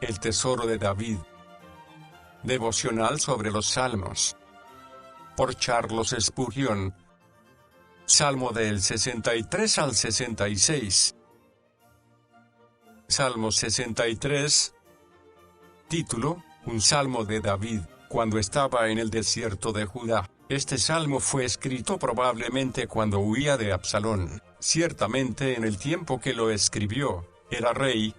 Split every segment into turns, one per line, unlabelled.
El tesoro de David. Devocional sobre los Salmos. Por Charles Spurgeon. Salmo del 63 al 66. Salmo 63. Título: Un salmo de David, cuando estaba en el desierto de Judá. Este salmo fue escrito probablemente cuando huía de Absalón. Ciertamente en el tiempo que lo escribió, era rey.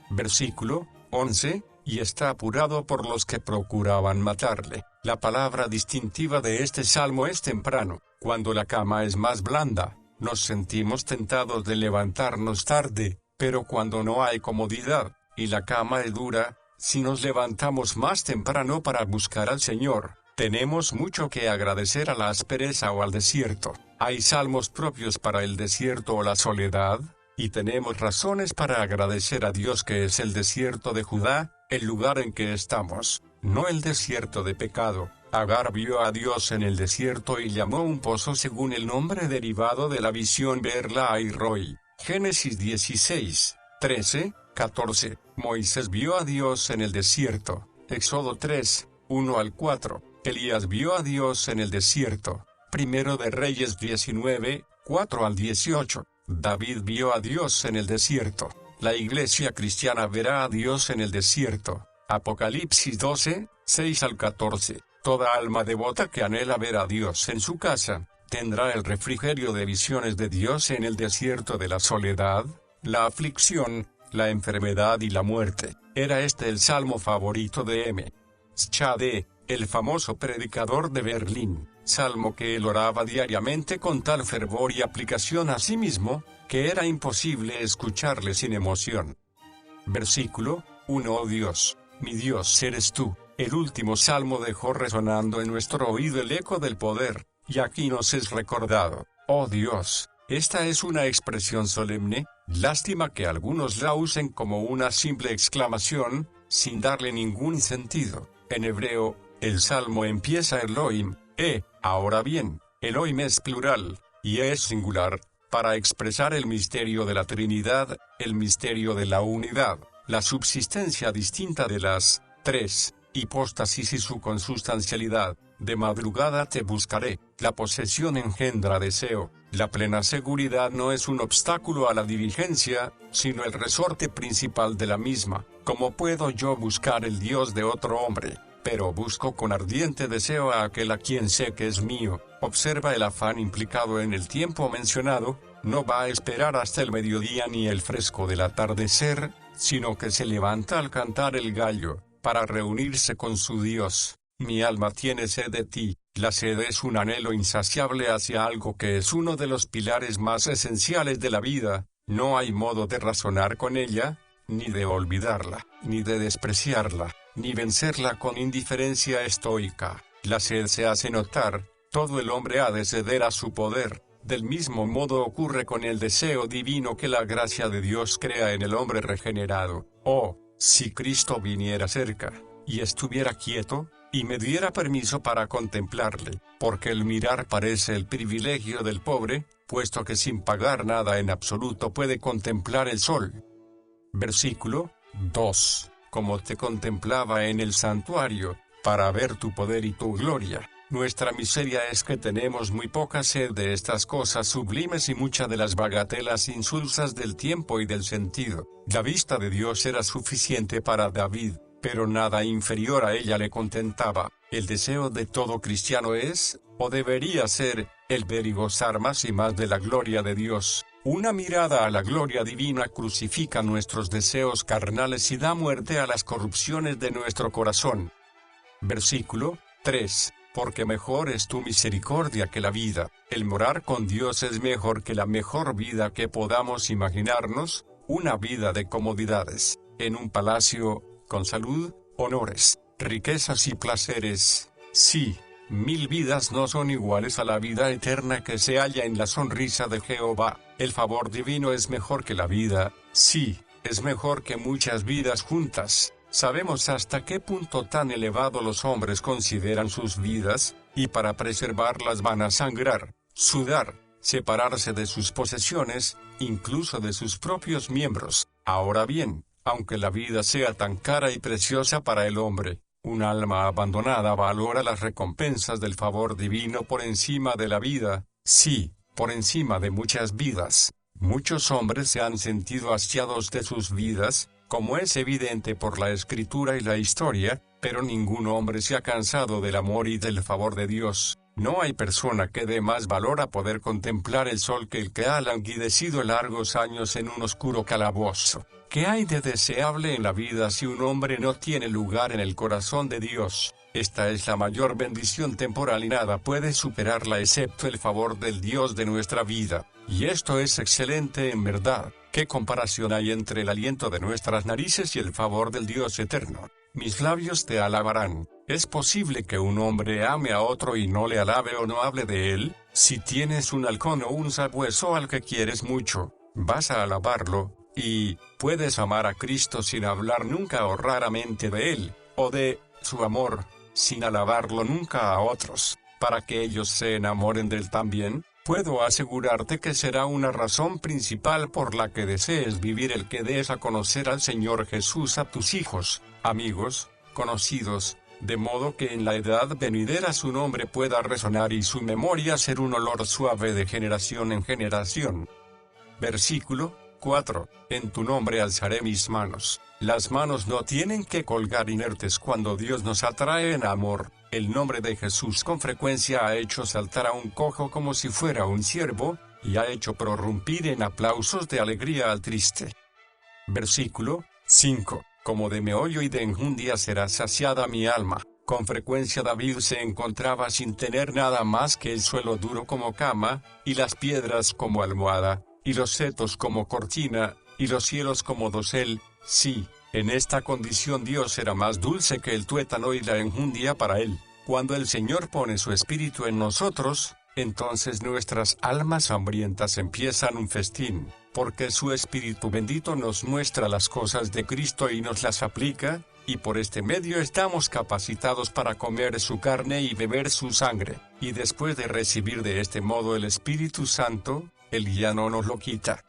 Versículo 11, y está apurado por los que procuraban matarle. La palabra distintiva de este salmo es temprano. Cuando la cama es más blanda, nos sentimos tentados de levantarnos tarde, pero cuando no hay comodidad, y la cama es dura, si nos levantamos más temprano para buscar al Señor, tenemos mucho que agradecer a la aspereza o al desierto. Hay salmos propios para el desierto o la soledad, y tenemos razones para agradecer a Dios que es el desierto de Judá, el lugar en que estamos, no el desierto de pecado. Agar vio a Dios en el desierto y llamó un pozo según el nombre derivado de la visión Beer-lahai-roi. Génesis 16, 13, 14. Moisés vio a Dios en el desierto. Éxodo 3, 1 al 4. Elías vio a Dios en el desierto. Primero de Reyes 19, 4 al 18. David vio a Dios en el desierto. La iglesia cristiana verá a Dios en el desierto. Apocalipsis 12, 6 al 14. Toda alma devota que anhela ver a Dios en su casa, tendrá el refrigerio de visiones de Dios en el desierto de la soledad, la aflicción, la enfermedad y la muerte. Era este el salmo favorito de M. Schade, el famoso predicador de Berlín, salmo que él oraba diariamente con tal fervor y aplicación a sí mismo, que era imposible escucharle sin emoción. Versículo 1. Oh Dios, mi Dios eres tú. El último salmo dejó resonando en nuestro oído el eco del poder, y aquí nos es recordado. Oh Dios, esta es una expresión solemne, lástima que algunos la usen como una simple exclamación, sin darle ningún sentido. En hebreo, el salmo empieza Elohim, ahora bien, Elohim es plural, y es singular, para expresar el misterio de la Trinidad, el misterio de la unidad, la subsistencia distinta de las tres hipóstasis y su consustancialidad. De madrugada te buscaré. La posesión engendra deseo. La plena seguridad no es un obstáculo a la diligencia, sino el resorte principal de la misma. ¿Cómo puedo yo buscar el Dios de otro hombre? Pero busco con ardiente deseo a aquel a quien sé que es mío. Observa el afán implicado en el tiempo mencionado. No va a esperar hasta el mediodía ni el fresco del atardecer, sino que se levanta al cantar el gallo, para reunirse con su Dios. Mi alma tiene sed de ti. La sed es un anhelo insaciable hacia algo que es uno de los pilares más esenciales de la vida. No hay modo de razonar con ella, ni de olvidarla, ni de despreciarla, ni vencerla con indiferencia estoica. La sed se hace notar, todo el hombre ha de ceder a su poder. Del mismo modo ocurre con el deseo divino que la gracia de Dios crea en el hombre regenerado. Oh, si Cristo viniera cerca, y estuviera quieto, y me diera permiso para contemplarle, porque el mirar parece el privilegio del pobre, puesto que sin pagar nada en absoluto puede contemplar el sol. Versículo 2. Como te contemplaba en el santuario, para ver tu poder y tu gloria. Nuestra miseria es que tenemos muy poca sed de estas cosas sublimes y mucha de las bagatelas insulsas del tiempo y del sentido. La vista de Dios era suficiente para David, pero nada inferior a ella le contentaba. El deseo de todo cristiano es, o debería ser, el ver y gozar más y más de la gloria de Dios. Una mirada a la gloria divina crucifica nuestros deseos carnales y da muerte a las corrupciones de nuestro corazón. Versículo 3. Porque mejor es tu misericordia que la vida. El morar con Dios es mejor que la mejor vida que podamos imaginarnos, una vida de comodidades, en un palacio, con salud, honores, riquezas y placeres. Sí, 1000 vidas no son iguales a la vida eterna que se halla en la sonrisa de Jehová. El favor divino es mejor que la vida, sí, es mejor que muchas vidas juntas. Sabemos hasta qué punto tan elevado los hombres consideran sus vidas, y para preservarlas van a sangrar, sudar, separarse de sus posesiones, incluso de sus propios miembros. Ahora bien, Aunque la vida sea tan cara y preciosa para el hombre, un alma abandonada valora las recompensas del favor divino por encima de la vida, sí, por encima de muchas vidas. Muchos hombres se han sentido hastiados de sus vidas, como es evidente por la escritura y la historia, pero ningún hombre se ha cansado del amor y del favor de Dios. No hay persona que dé más valor a poder contemplar el sol que el que ha languidecido largos años en un oscuro calabozo. ¿Qué hay de deseable en la vida si un hombre no tiene lugar en el corazón de Dios? Esta es la mayor bendición temporal y nada puede superarla excepto el favor del Dios de nuestra vida. Y esto es excelente en verdad. ¿Qué comparación hay entre el aliento de nuestras narices y el favor del Dios eterno? Mis labios te alabarán. ¿Es posible que un hombre ame a otro y no le alabe o no hable de él? Si tienes un halcón o un sabueso al que quieres mucho, vas a alabarlo, y puedes amar a Cristo sin hablar nunca o raramente de él, o de su amor, sin alabarlo nunca a otros, para que ellos se enamoren de él también. Puedo asegurarte que será una razón principal por la que desees vivir el que des a conocer al Señor Jesús a tus hijos, amigos, conocidos, de modo que en la edad venidera su nombre pueda resonar y su memoria ser un olor suave de generación en generación. Versículo 4. En tu nombre alzaré mis manos. Las manos no tienen que colgar inertes cuando Dios nos atrae en amor. El nombre de Jesús con frecuencia ha hecho saltar a un cojo como si fuera un ciervo, y ha hecho prorrumpir en aplausos de alegría al triste. Versículo 5. Como de meollo y de enjundia será saciada mi alma. Con frecuencia David se encontraba sin tener nada más que el suelo duro como cama, y las piedras como almohada, y los setos como cortina, y los cielos como dosel. Sí, en esta condición Dios era más dulce que el tuétano y la enjundia para él. Cuando el Señor pone su espíritu en nosotros, entonces nuestras almas hambrientas empiezan un festín, porque su Espíritu bendito nos muestra las cosas de Cristo y nos las aplica, y por este medio estamos capacitados para comer su carne y beber su sangre, y después de recibir de este modo el Espíritu Santo, Él ya no nos lo quita.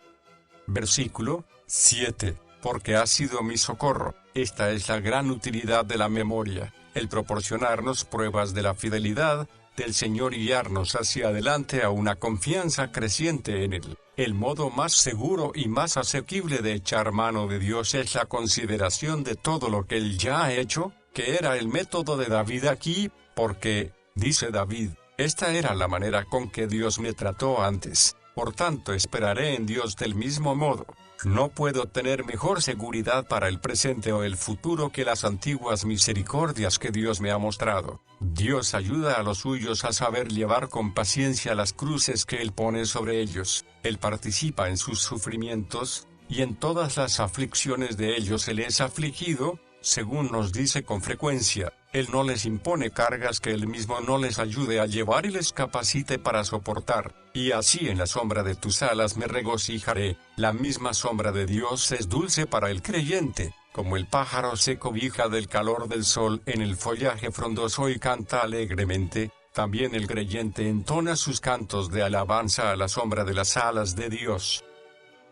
Versículo 7. Porque ha sido mi socorro. Esta es la gran utilidad de la memoria, el proporcionarnos pruebas de la fidelidad del Señor y guiarnos hacia adelante a una confianza creciente en Él. El modo más seguro y más asequible de echar mano de Dios es la consideración de todo lo que Él ya ha hecho, que era el método de David aquí, porque, dice David, esta era la manera con que Dios me trató antes, por tanto esperaré en Dios del mismo modo. No puedo tener mejor seguridad para el presente o el futuro que las antiguas misericordias que Dios me ha mostrado. Dios ayuda a los suyos a saber llevar con paciencia las cruces que Él pone sobre ellos. Él participa en sus sufrimientos, y en todas las aflicciones de ellos Él es afligido, según nos dice con frecuencia. Él no les impone cargas que Él mismo no les ayude a llevar y les capacite para soportar. Y así en la sombra de tus alas me regocijaré. La misma sombra de Dios es dulce para el creyente, como el pájaro se cobija del calor del sol en el follaje frondoso y canta alegremente. También el creyente entona sus cantos de alabanza a la sombra de las alas de Dios.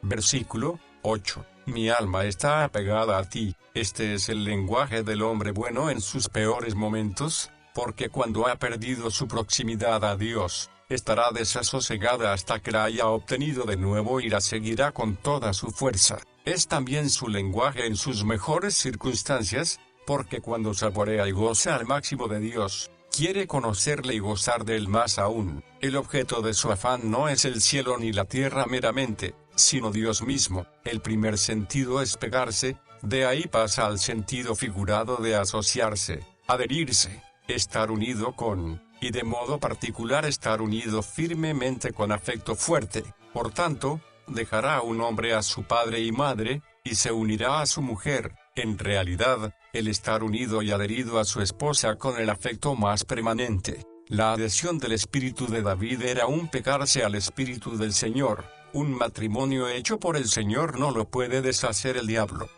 Versículo 8. Mi alma está apegada a ti. Este es el lenguaje del hombre bueno en sus peores momentos, porque cuando ha perdido su proximidad a Dios, estará desasosegada hasta que la haya obtenido de nuevo y la seguirá con toda su fuerza. Es también su lenguaje en sus mejores circunstancias, porque cuando saborea y goza al máximo de Dios, quiere conocerle y gozar de él más aún. El objeto de su afán no es el cielo ni la tierra meramente, sino Dios mismo. El primer sentido es pegarse, de ahí pasa al sentido figurado de asociarse, adherirse, estar unido con, y de modo particular estar unido firmemente con afecto fuerte. Por tanto, dejará un hombre a su padre y madre, y se unirá a su mujer. En realidad, el estar unido y adherido a su esposa con el afecto más permanente. La adhesión del espíritu de David era un pegarse al espíritu del Señor. Un matrimonio hecho por el Señor no lo puede deshacer el diablo.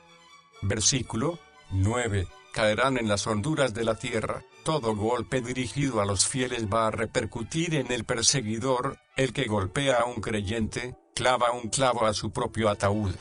Versículo 9. Caerán en las honduras de la tierra. Todo golpe dirigido a los fieles va a repercutir en el perseguidor. El que golpea a un creyente, clava un clavo a su propio ataúd.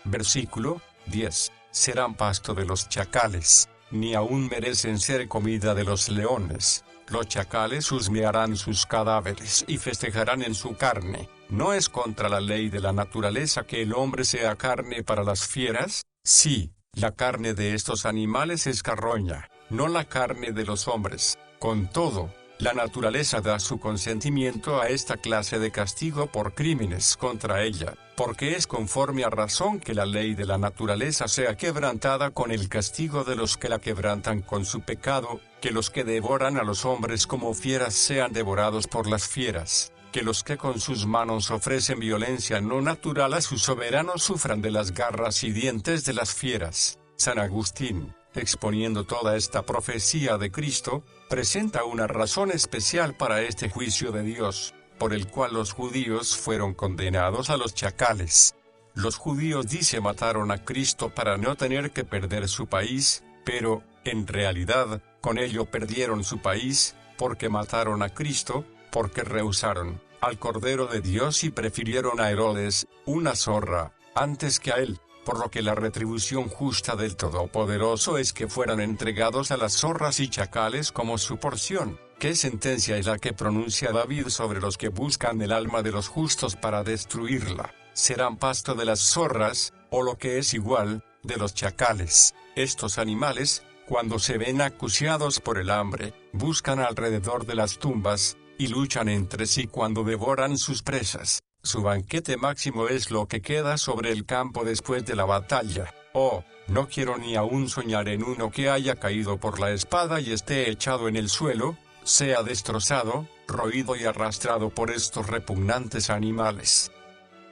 Versículo 10. Serán pasto de los chacales, ni aún merecen ser comida de los leones. Los chacales husmearán sus cadáveres y festejarán en su carne. ¿No es contra la ley de la naturaleza que el hombre sea carne para las fieras? Sí, la carne de estos animales es carroña, no la carne de los hombres. Con todo, la naturaleza da su consentimiento a esta clase de castigo por crímenes contra ella, porque es conforme a razón que la ley de la naturaleza sea quebrantada con el castigo de los que la quebrantan con su pecado, que los que devoran a los hombres como fieras sean devorados por las fieras, que los que con sus manos ofrecen violencia no natural a su soberano sufran de las garras y dientes de las fieras. San Agustín, exponiendo toda esta profecía de Cristo, presenta una razón especial para este juicio de Dios, por el cual los judíos fueron condenados a los chacales. Los judíos mataron a Cristo para no tener que perder su país, pero, en realidad, con ello perdieron su país, porque mataron a Cristo, porque rehusaron al Cordero de Dios y prefirieron a Herodes, una zorra, antes que a él. Por lo que la retribución justa del Todopoderoso es que fueran entregados a las zorras y chacales como su porción. ¿Qué sentencia es la que pronuncia David sobre los que buscan el alma de los justos para destruirla? Serán pasto de las zorras, o lo que es igual, de los chacales. Estos animales, cuando se ven acuciados por el hambre, buscan alrededor de las tumbas, y luchan entre sí cuando devoran sus presas. Su banquete máximo es lo que queda sobre el campo después de la batalla. Oh, no quiero ni aún soñar en uno que haya caído por la espada y esté echado en el suelo, sea destrozado, roído y arrastrado por estos repugnantes animales.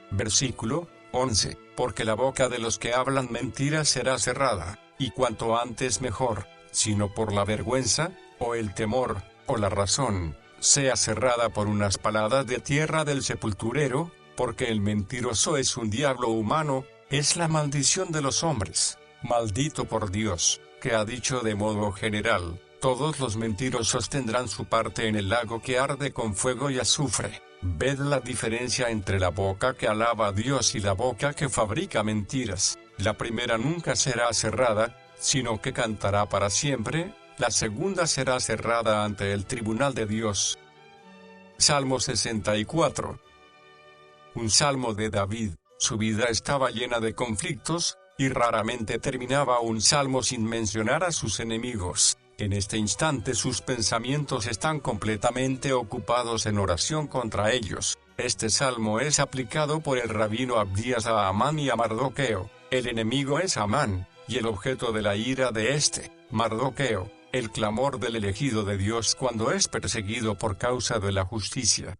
Versículo 11. Porque la boca de los que hablan mentiras será cerrada, y cuanto antes mejor, sino por la vergüenza, o el temor, o la razón, sea cerrada por unas paladas de tierra del sepulturero, porque el mentiroso es un diablo humano, es la maldición de los hombres. Maldito por Dios, que ha dicho de modo general, todos los mentirosos tendrán su parte en el lago que arde con fuego y azufre. Ved la diferencia entre la boca que alaba a Dios y la boca que fabrica mentiras. La primera nunca será cerrada, sino que cantará para siempre. La segunda será cerrada ante el tribunal de Dios. Salmo 64. Un salmo de David. Su vida estaba llena de conflictos, y raramente terminaba un salmo sin mencionar a sus enemigos. En este instante sus pensamientos están completamente ocupados en oración contra ellos. Este salmo es aplicado por el rabino Abdías a Amán y a Mardoqueo. El enemigo es Amán, y el objeto de la ira de Mardoqueo. El clamor del elegido de Dios cuando es perseguido por causa de la justicia.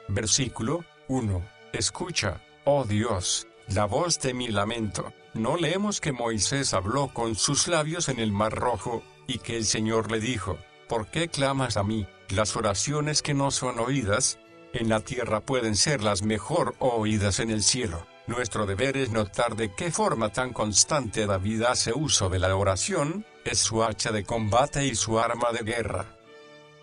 Versículo 1. Escucha, oh Dios, la voz de mi lamento. ¿No leemos que Moisés habló con sus labios en el Mar Rojo, y que el Señor le dijo, ¿por qué clamas a mí? Las oraciones que no son oídas en la tierra pueden ser las mejor oídas en el cielo. Nuestro deber es notar de qué forma tan constante David hace uso de la oración, es su hacha de combate y su arma de guerra.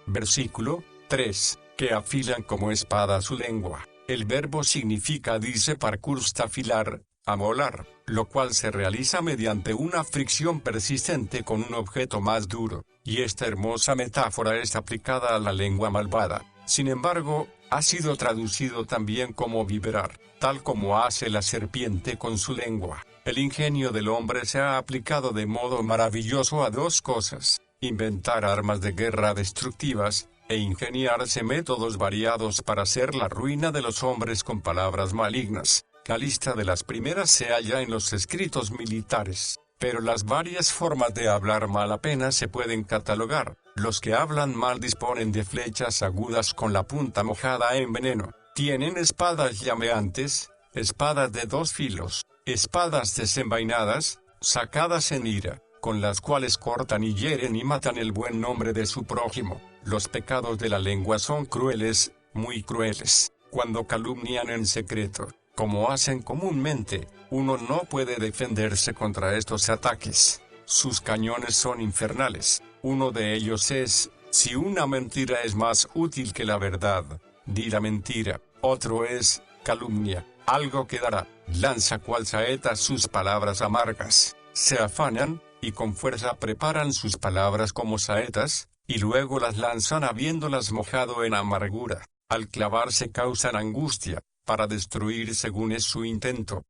Versículo 3. Que afilan como espada su lengua. El verbo significa dice parkursta afilar, amolar, lo cual se realiza mediante una fricción persistente con un objeto más duro, y esta hermosa metáfora es aplicada a la lengua malvada. Sin embargo, ha sido traducido también como vibrar, tal como hace la serpiente con su lengua. El ingenio del hombre se ha aplicado de modo maravilloso a dos cosas: inventar armas de guerra destructivas, e ingeniarse métodos variados para hacer la ruina de los hombres con palabras malignas. La lista de las primeras se halla en los escritos militares, pero las varias formas de hablar mal apenas se pueden catalogar. Los que hablan mal disponen de flechas agudas con la punta mojada en veneno, tienen espadas llameantes, espadas de dos filos, espadas desenvainadas, sacadas en ira, con las cuales cortan y hieren y matan el buen nombre de su prójimo. Los pecados de la lengua son crueles, muy crueles. Cuando calumnian en secreto, como hacen comúnmente, uno no puede defenderse contra estos ataques. Sus cañones son infernales. Uno de ellos es, si una mentira es más útil que la verdad, di la mentira. Otro es, calumnia. algo quedará. Lanza cual saeta sus palabras amargas, se afanan, y con fuerza preparan sus palabras como saetas, y luego las lanzan habiéndolas mojado en amargura. Al clavarse causan angustia, para destruir según es su intento.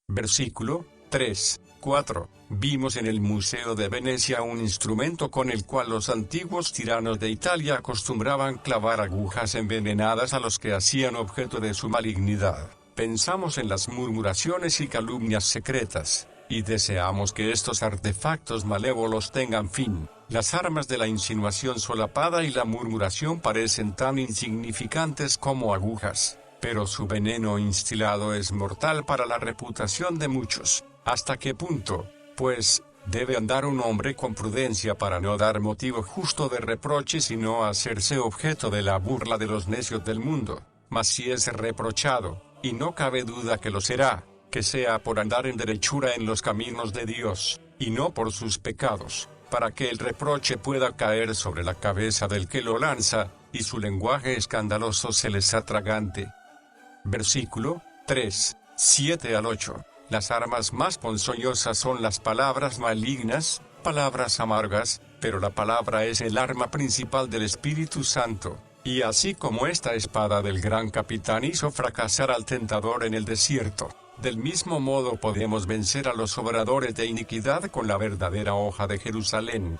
Versículo 3, 4. Vimos en el Museo de Venecia un instrumento con el cual los antiguos tiranos de Italia acostumbraban clavar agujas envenenadas a los que hacían objeto de su malignidad. Pensamos en las murmuraciones y calumnias secretas, y deseamos que estos artefactos malévolos tengan fin. Las armas de la insinuación solapada y la murmuración parecen tan insignificantes como agujas, pero su veneno instilado es mortal para la reputación de muchos. ¿Hasta qué punto, pues, debe andar un hombre con prudencia para no dar motivo justo de reproches y no hacerse objeto de la burla de los necios del mundo? Mas si es reprochado, y no cabe duda que lo será, que sea por andar en derechura en los caminos de Dios, y no por sus pecados, para que el reproche pueda caer sobre la cabeza del que lo lanza, y su lenguaje escandaloso se les atragante. Versículo 3, 7 al 8. Las armas más ponzoñosas son las palabras malignas, palabras amargas, pero la palabra es el arma principal del Espíritu Santo. Y así como esta espada del gran capitán hizo fracasar al tentador en el desierto, del mismo modo podemos vencer a los obradores de iniquidad con la verdadera hoja de Jerusalén.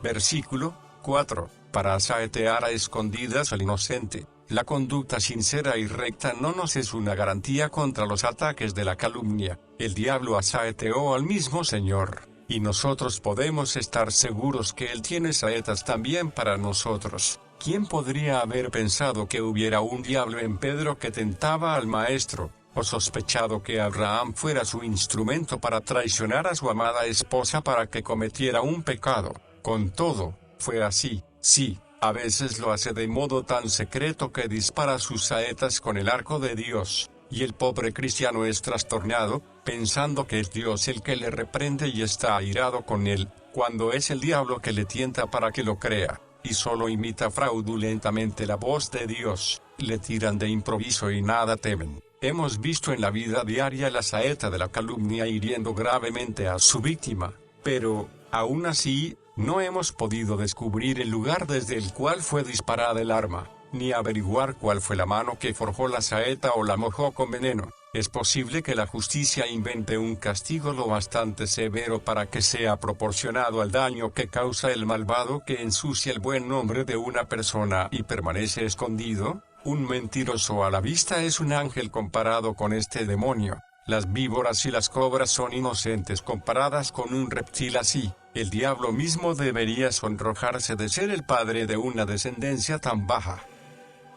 Versículo 4. Para saetear a escondidas al inocente. La conducta sincera y recta no nos es una garantía contra los ataques de la calumnia. El diablo asaeteó al mismo Señor, y nosotros podemos estar seguros que Él tiene saetas también para nosotros. ¿Quién podría haber pensado que hubiera un diablo en Pedro que tentaba al Maestro, o sospechado que Abraham fuera su instrumento para traicionar a su amada esposa para que cometiera un pecado? Con todo, fue así, sí. A veces lo hace de modo tan secreto que dispara sus saetas con el arco de Dios, y el pobre cristiano es trastornado, pensando que es Dios el que le reprende y está airado con él, cuando es el diablo que le tienta para que lo crea, y solo imita fraudulentamente la voz de Dios. Le tiran de improviso y nada temen. Hemos visto en la vida diaria la saeta de la calumnia hiriendo gravemente a su víctima, pero, aún así, no hemos podido descubrir el lugar desde el cual fue disparada el arma, ni averiguar cuál fue la mano que forjó la saeta o la mojó con veneno. Es posible que la justicia invente un castigo lo bastante severo para que sea proporcionado al daño que causa el malvado que ensucia el buen nombre de una persona y permanece escondido. Un mentiroso a la vista es un ángel comparado con este demonio. Las víboras y las cobras son inocentes comparadas con un reptil así. El diablo mismo debería sonrojarse de ser el padre de una descendencia tan baja.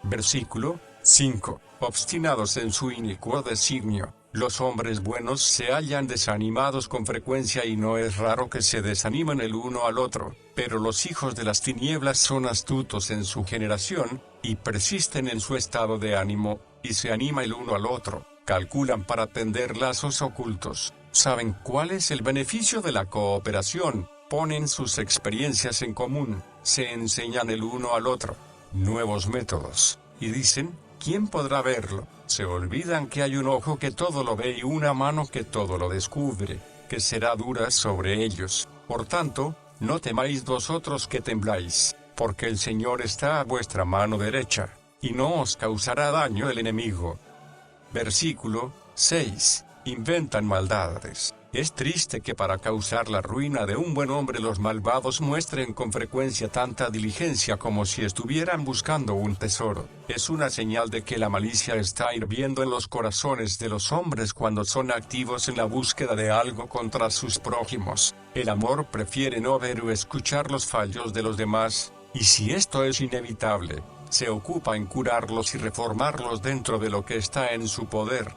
Versículo 5. Obstinados en su inicuo designio, los hombres buenos se hallan desanimados con frecuencia y no es raro que se desanimen el uno al otro, pero los hijos de las tinieblas son astutos en su generación, y persisten en su estado de ánimo, y se anima el uno al otro. Calculan para tender lazos ocultos, saben cuál es el beneficio de la cooperación, ponen sus experiencias en común, se enseñan el uno al otro nuevos métodos, y dicen, ¿quién podrá verlo? Se olvidan que hay un ojo que todo lo ve y una mano que todo lo descubre, que será dura sobre ellos. Por tanto, no temáis vosotros que tembláis, porque el Señor está a vuestra mano derecha, y no os causará daño el enemigo. Versículo 6. Inventan maldades. Es triste que para causar la ruina de un buen hombre los malvados muestren con frecuencia tanta diligencia como si estuvieran buscando un tesoro. Es una señal de que la malicia está hirviendo en los corazones de los hombres cuando son activos en la búsqueda de algo contra sus prójimos. El amor prefiere no ver o escuchar los fallos de los demás, y si esto es inevitable, se ocupa en curarlos y reformarlos dentro de lo que está en su poder.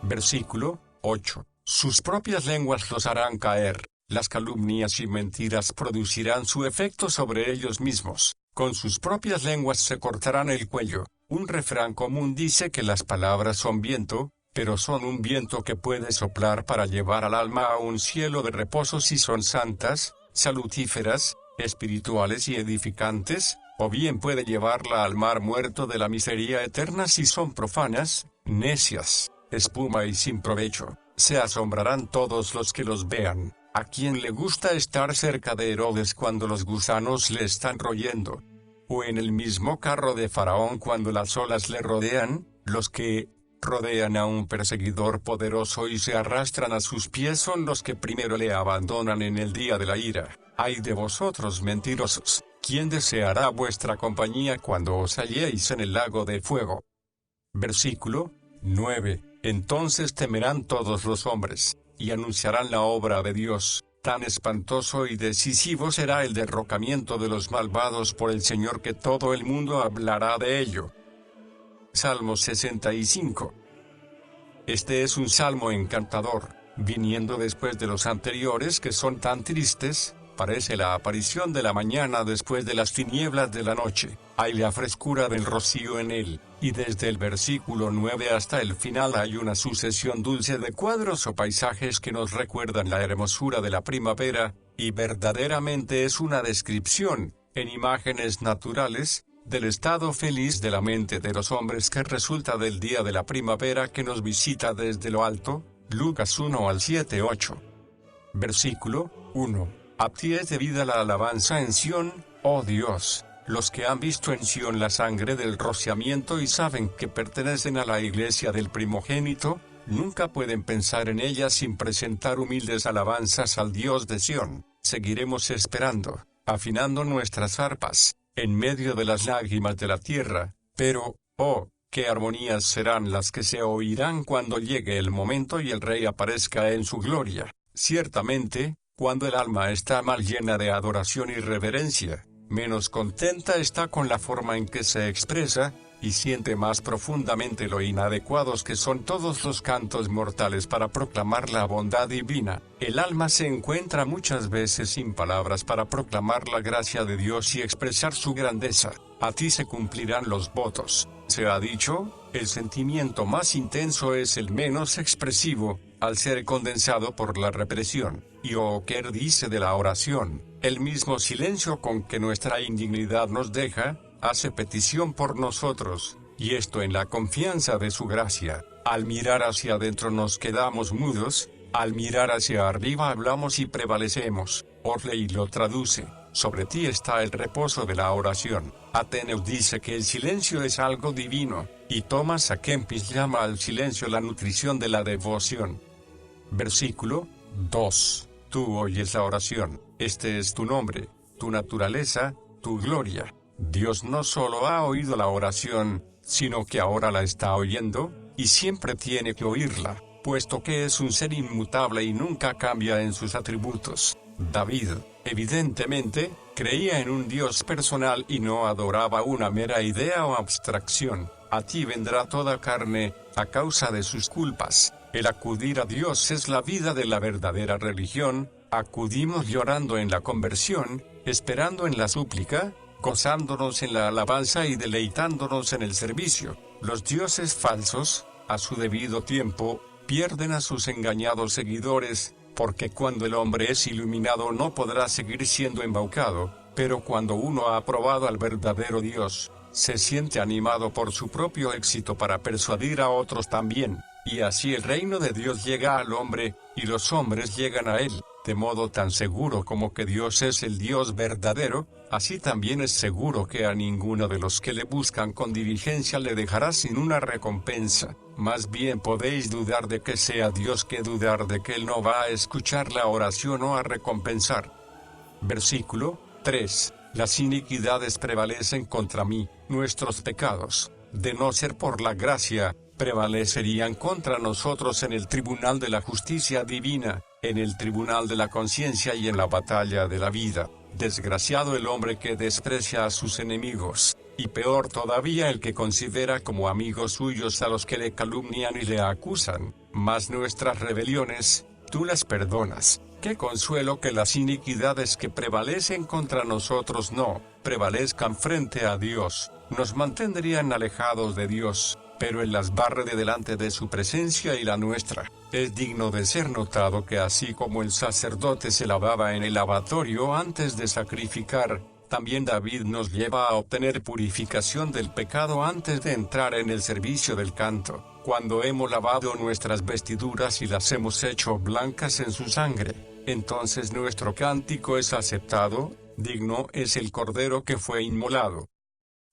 Versículo 8. Sus propias lenguas los harán caer, las calumnias y mentiras producirán su efecto sobre ellos mismos, con sus propias lenguas se cortarán el cuello. Un refrán común dice que las palabras son viento, pero son un viento que puede soplar para llevar al alma a un cielo de reposo si son santas, salutíferas, espirituales y edificantes, o bien puede llevarla al mar muerto de la miseria eterna si son profanas, necias, espuma y sin provecho. Se asombrarán todos los que los vean. ¿A quién le gusta estar cerca de Herodes cuando los gusanos le están royendo? O en el mismo carro de Faraón cuando las olas le rodean, los que rodean a un perseguidor poderoso y se arrastran a sus pies son los que primero le abandonan en el día de la ira. ¡Ay de vosotros mentirosos! ¿Quién deseará vuestra compañía cuando os halléis en el lago de fuego? Versículo 9. Entonces temerán todos los hombres, y anunciarán la obra de Dios. Tan espantoso y decisivo será el derrocamiento de los malvados por el Señor que todo el mundo hablará de ello. Salmo 65. Este es un salmo encantador, viniendo después de los anteriores que son tan tristes. Parece la aparición de la mañana después de las tinieblas de la noche. Hay la frescura del rocío en él, y desde el versículo 9 hasta el final hay una sucesión dulce de cuadros o paisajes que nos recuerdan la hermosura de la primavera, y verdaderamente es una descripción, en imágenes naturales, del estado feliz de la mente de los hombres que resulta del día de la primavera que nos visita desde lo alto. Lucas 1 al 7-8. Versículo 1. A ti es debida la alabanza en Sión, oh Dios. Los que han visto en Sión la sangre del rociamiento y saben que pertenecen a la iglesia del primogénito, nunca pueden pensar en ella sin presentar humildes alabanzas al Dios de Sión. Seguiremos esperando, afinando nuestras arpas, en medio de las lágrimas de la tierra, pero, oh, qué armonías serán las que se oirán cuando llegue el momento y el Rey aparezca en su gloria. Ciertamente, cuando el alma está mal llena de adoración y reverencia, menos contenta está con la forma en que se expresa, y siente más profundamente lo inadecuados que son todos los cantos mortales para proclamar la bondad divina. El alma se encuentra muchas veces sin palabras para proclamar la gracia de Dios y expresar su grandeza. A ti se cumplirán los votos. Se ha dicho, el sentimiento más intenso es el menos expresivo, al ser condensado por la represión. Y Oker dice de la oración, el mismo silencio con que nuestra indignidad nos deja, hace petición por nosotros, y esto en la confianza de su gracia. Al mirar hacia adentro nos quedamos mudos, al mirar hacia arriba hablamos y prevalecemos. Orley lo traduce, sobre ti está el reposo de la oración. Ateneus dice que el silencio es algo divino, y Thomas A. Kempis llama al silencio la nutrición de la devoción. Versículo 2. Tú oyes la oración, este es tu nombre, tu naturaleza, tu gloria. Dios no solo ha oído la oración, sino que ahora la está oyendo, y siempre tiene que oírla, puesto que es un ser inmutable y nunca cambia en sus atributos. David, evidentemente, creía en un Dios personal y no adoraba una mera idea o abstracción. A ti vendrá toda carne, a causa de sus culpas. El acudir a Dios es la vida de la verdadera religión. Acudimos llorando en la conversión, esperando en la súplica, gozándonos en la alabanza y deleitándonos en el servicio. Los dioses falsos, a su debido tiempo, pierden a sus engañados seguidores, porque cuando el hombre es iluminado no podrá seguir siendo embaucado, pero cuando uno ha probado al verdadero Dios, se siente animado por su propio éxito para persuadir a otros también, y así el reino de Dios llega al hombre, y los hombres llegan a él. De modo tan seguro como que Dios es el Dios verdadero, así también es seguro que a ninguno de los que le buscan con diligencia le dejará sin una recompensa. Más bien podéis dudar de que sea Dios que dudar de que Él no va a escuchar la oración o a recompensar. Versículo 3. Las iniquidades prevalecen contra mí, nuestros pecados, de no ser por la gracia, prevalecerían contra nosotros en el tribunal de la justicia divina, en el tribunal de la conciencia y en la batalla de la vida. Desgraciado el hombre que desprecia a sus enemigos, y peor todavía el que considera como amigos suyos a los que le calumnian y le acusan. Mas nuestras rebeliones, tú las perdonas. Qué consuelo que las iniquidades que prevalecen contra nosotros no prevalezcan frente a Dios. Nos mantendrían alejados de Dios, pero Él las barre de delante de su presencia y la nuestra. Es digno de ser notado que así como el sacerdote se lavaba en el lavatorio antes de sacrificar, también David nos lleva a obtener purificación del pecado antes de entrar en el servicio del canto. cuando hemos lavado nuestras vestiduras y las hemos hecho blancas en su sangre, entonces nuestro cántico es aceptado, digno es el Cordero que fue inmolado.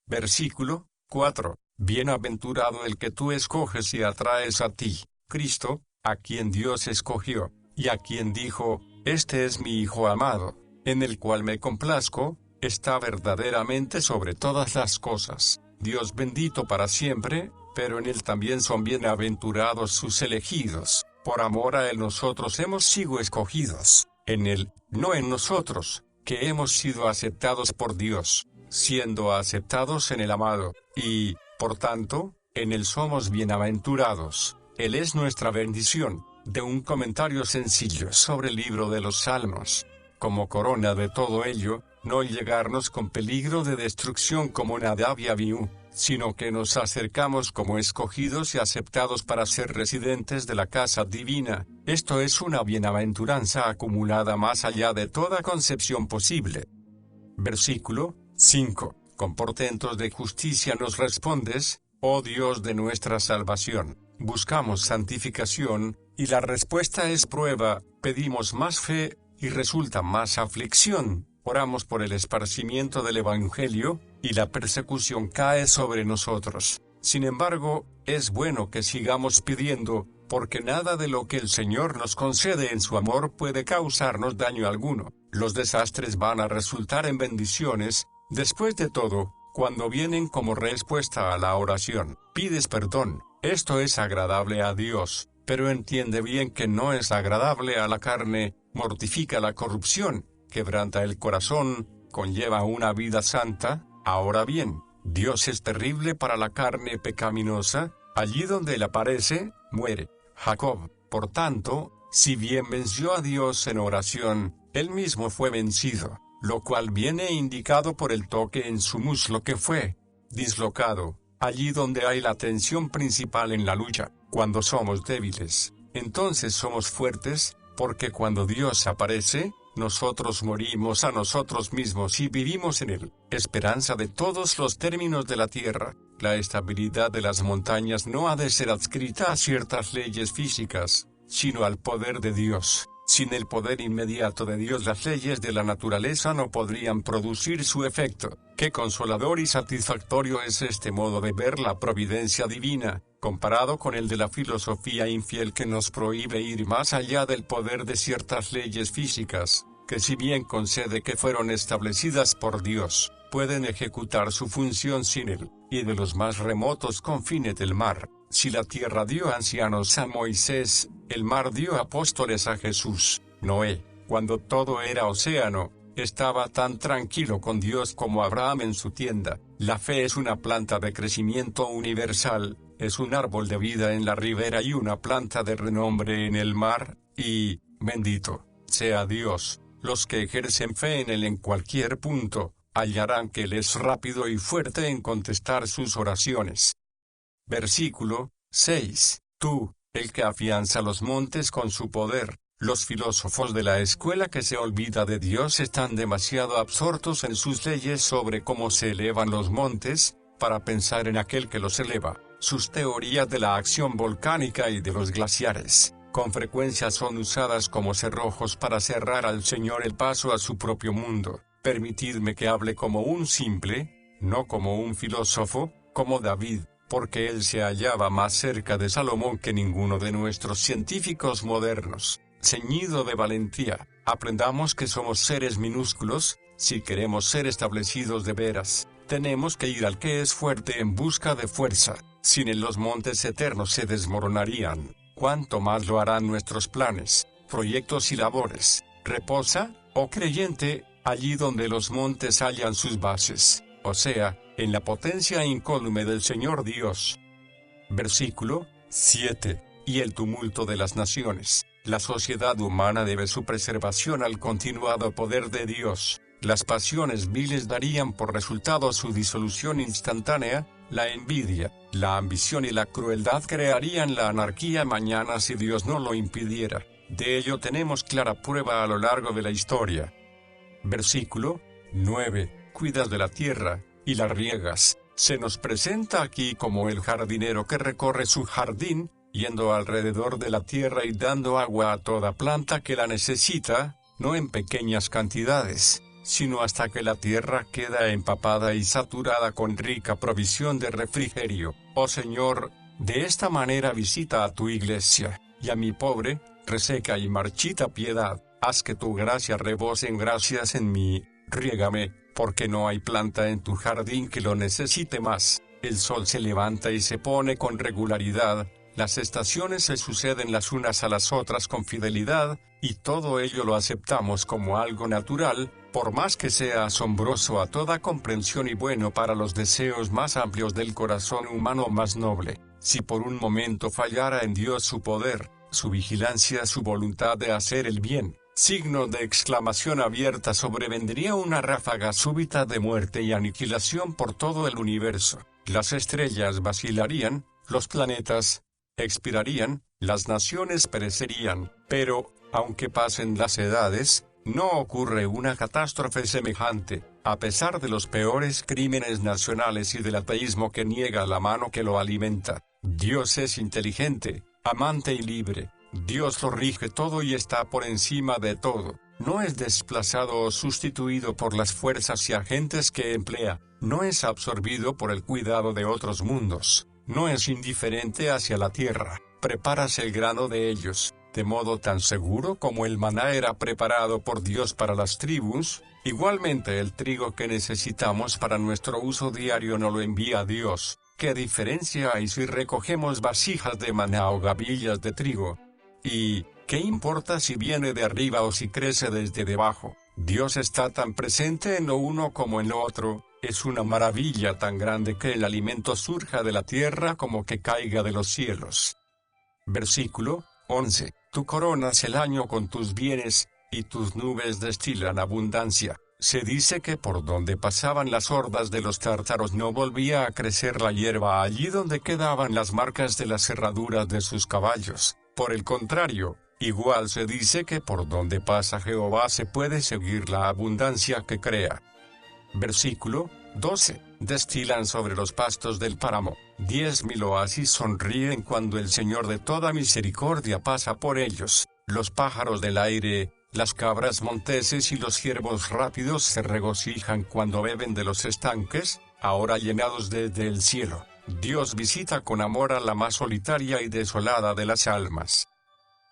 Versículo 4. Bienaventurado el que tú escoges y atraes a ti, Cristo, a quien Dios escogió, y a quien dijo, este es mi Hijo amado, en el cual me complazco, está verdaderamente sobre todas las cosas. Dios bendito para siempre, pero en Él también son bienaventurados sus elegidos. Por amor a Él nosotros hemos sido escogidos, en Él, no en nosotros, que hemos sido aceptados por Dios, siendo aceptados en el amado, y, por tanto, en Él somos bienaventurados. Él es nuestra bendición. De un comentario sencillo sobre el libro de los Salmos. Como corona de todo ello, no llegarnos con peligro de destrucción como Nadab y Abiú, sino que nos acercamos como escogidos y aceptados para ser residentes de la casa divina. Esto es una bienaventuranza acumulada más allá de toda concepción posible. Versículo 5. Con portentos de justicia nos respondes, oh Dios de nuestra salvación. Buscamos santificación, y la respuesta es prueba, pedimos más fe, y resulta más aflicción, oramos por el esparcimiento del Evangelio, y la persecución cae sobre nosotros. Sin embargo, es bueno que sigamos pidiendo, porque nada de lo que el Señor nos concede en su amor puede causarnos daño alguno. Los desastres van a resultar en bendiciones, después de todo, cuando vienen como respuesta a la oración. Pides perdón, esto es agradable a Dios, pero entiende bien que no es agradable a la carne, mortifica la corrupción, quebranta el corazón, conlleva una vida santa. Ahora bien, Dios es terrible para la carne pecaminosa, allí donde Él aparece, muere. Jacob, por tanto, si bien venció a Dios en oración, él mismo fue vencido, lo cual viene indicado por el toque en su muslo que fue dislocado, allí donde hay la tensión principal en la lucha. Cuando somos débiles, entonces somos fuertes, porque cuando Dios aparece, nosotros morimos a nosotros mismos y vivimos en Él. Esperanza de todos los términos de la tierra. La estabilidad de las montañas no ha de ser adscrita a ciertas leyes físicas, sino al poder de Dios. Sin el poder inmediato de Dios, las leyes de la naturaleza no podrían producir su efecto. Qué consolador y satisfactorio es este modo de ver la providencia divina, comparado con el de la filosofía infiel que nos prohíbe ir más allá del poder de ciertas leyes físicas, que si bien concede que fueron establecidas por Dios, pueden ejecutar su función sin él. Y de los más remotos confines del mar, si la tierra dio ancianos a Moisés, el mar dio apóstoles a Jesús. Noé, cuando todo era océano, estaba tan tranquilo con Dios como Abraham en su tienda. La fe es una planta de crecimiento universal, es un árbol de vida en la ribera y una planta de renombre en el mar, y, bendito sea Dios, los que ejercen fe en Él en cualquier punto, hallarán que Él es rápido y fuerte en contestar sus oraciones. Versículo 6. Tú, el que afianza los montes con su poder. Los filósofos de la escuela que se olvida de Dios están demasiado absortos en sus leyes sobre cómo se elevan los montes, para pensar en aquel que los eleva. Sus teorías de la acción volcánica y de los glaciares, con frecuencia son usadas como cerrojos para cerrar al Señor el paso a su propio mundo. Permitidme que hable como un simple, no como un filósofo, como David, porque él se hallaba más cerca de Salomón que ninguno de nuestros científicos modernos. Ceñido de valentía, aprendamos que somos seres minúsculos. Si queremos ser establecidos de veras, tenemos que ir al que es fuerte en busca de fuerza. Sin él los montes eternos se desmoronarían. Cuánto más lo harán nuestros planes, proyectos y labores. Reposa, oh creyente, allí donde los montes hallan sus bases, o sea, en la potencia incólume del Señor Dios. Versículo 7. Y el tumulto de las naciones. La sociedad humana debe su preservación al continuado poder de Dios. Las pasiones viles darían por resultado su disolución instantánea. La envidia, la ambición y la crueldad crearían la anarquía mañana si Dios no lo impidiera. De ello tenemos clara prueba a lo largo de la historia. Versículo 9. Cuidas de la tierra, y la riegas, se nos presenta aquí como el jardinero que recorre su jardín, yendo alrededor de la tierra y dando agua a toda planta que la necesita, no en pequeñas cantidades, sino hasta que la tierra queda empapada y saturada con rica provisión de refrigerio. Oh Señor, de esta manera visita a tu iglesia, y a mi pobre, reseca y marchita piedad. Haz que tu gracia rebose en gracias en mí, riégame, porque no hay planta en tu jardín que lo necesite más. El sol se levanta y se pone con regularidad, las estaciones se suceden las unas a las otras con fidelidad, y todo ello lo aceptamos como algo natural, por más que sea asombroso a toda comprensión y bueno para los deseos más amplios del corazón humano más noble. Si por un momento fallara en Dios su poder, su vigilancia, su voluntad de hacer el bien, signo de exclamación abierta, sobrevendría una ráfaga súbita de muerte y aniquilación por todo el universo. Las estrellas vacilarían, los planetas expirarían, las naciones perecerían, pero, aunque pasen las edades, no ocurre una catástrofe semejante, a pesar de los peores crímenes nacionales y del ateísmo que niega la mano que lo alimenta. Dios es inteligente, amante y libre. Dios lo rige todo y está por encima de todo. No es desplazado o sustituido por las fuerzas y agentes que emplea. No es absorbido por el cuidado de otros mundos. No es indiferente hacia la tierra. Preparas el grano de ellos, de modo tan seguro como el maná era preparado por Dios para las tribus. Igualmente el trigo que necesitamos para nuestro uso diario no lo envía Dios. ¿Qué diferencia hay si recogemos vasijas de maná o gavillas de trigo? ¿Y qué importa si viene de arriba o si crece desde debajo? Dios está tan presente en lo uno como en lo otro. Es una maravilla tan grande que el alimento surja de la tierra como que caiga de los cielos. Versículo 11. Tú coronas el año con tus bienes, y tus nubes destilan abundancia. Se dice que por donde pasaban las hordas de los tártaros no volvía a crecer la hierba allí donde quedaban las marcas de las herraduras de sus caballos. Por el contrario, igual se dice que por donde pasa Jehová se puede seguir la abundancia que crea. Versículo 12. Destilan sobre los pastos del páramo. 10,000 oasis sonríen cuando el Señor de toda misericordia pasa por ellos. Los pájaros del aire, las cabras monteses y los ciervos rápidos se regocijan cuando beben de los estanques, ahora llenados desde el cielo. Dios visita con amor a la más solitaria y desolada de las almas.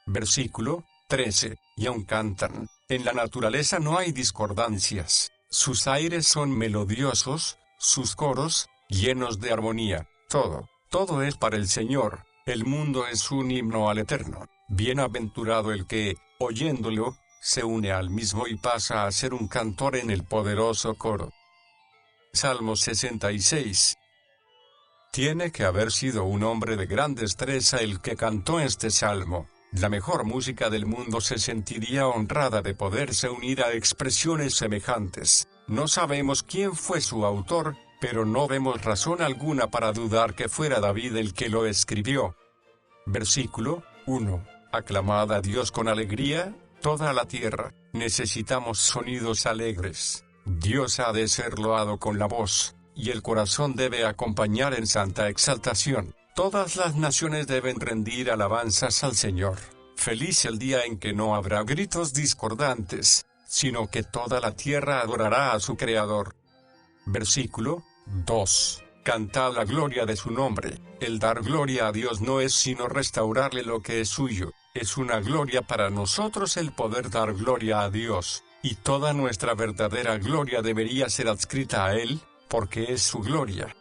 Versículo 13. Y aún cantan. En la naturaleza no hay discordancias. Sus aires son melodiosos, sus coros, llenos de armonía. Todo es para el Señor. El mundo es un himno al Eterno. Bienaventurado el que, oyéndolo, se une al mismo y pasa a ser un cantor en el poderoso coro. Salmo 66. Tiene que haber sido un hombre de gran destreza el que cantó este salmo. La mejor música del mundo se sentiría honrada de poderse unir a expresiones semejantes. No sabemos quién fue su autor, pero no vemos razón alguna para dudar que fuera David el que lo escribió. Versículo 1. Aclamad a Dios con alegría, toda la tierra. Necesitamos sonidos alegres. Dios ha de ser loado con la voz, y el corazón debe acompañar en santa exaltación. Todas las naciones deben rendir alabanzas al Señor. Feliz el día en que no habrá gritos discordantes, sino que toda la tierra adorará a su Creador. Versículo 2. Cantad la gloria de su nombre. El dar gloria a Dios no es sino restaurarle lo que es suyo. Es una gloria para nosotros el poder dar gloria a Dios, y toda nuestra verdadera gloria debería ser adscrita a Él, porque es su gloria.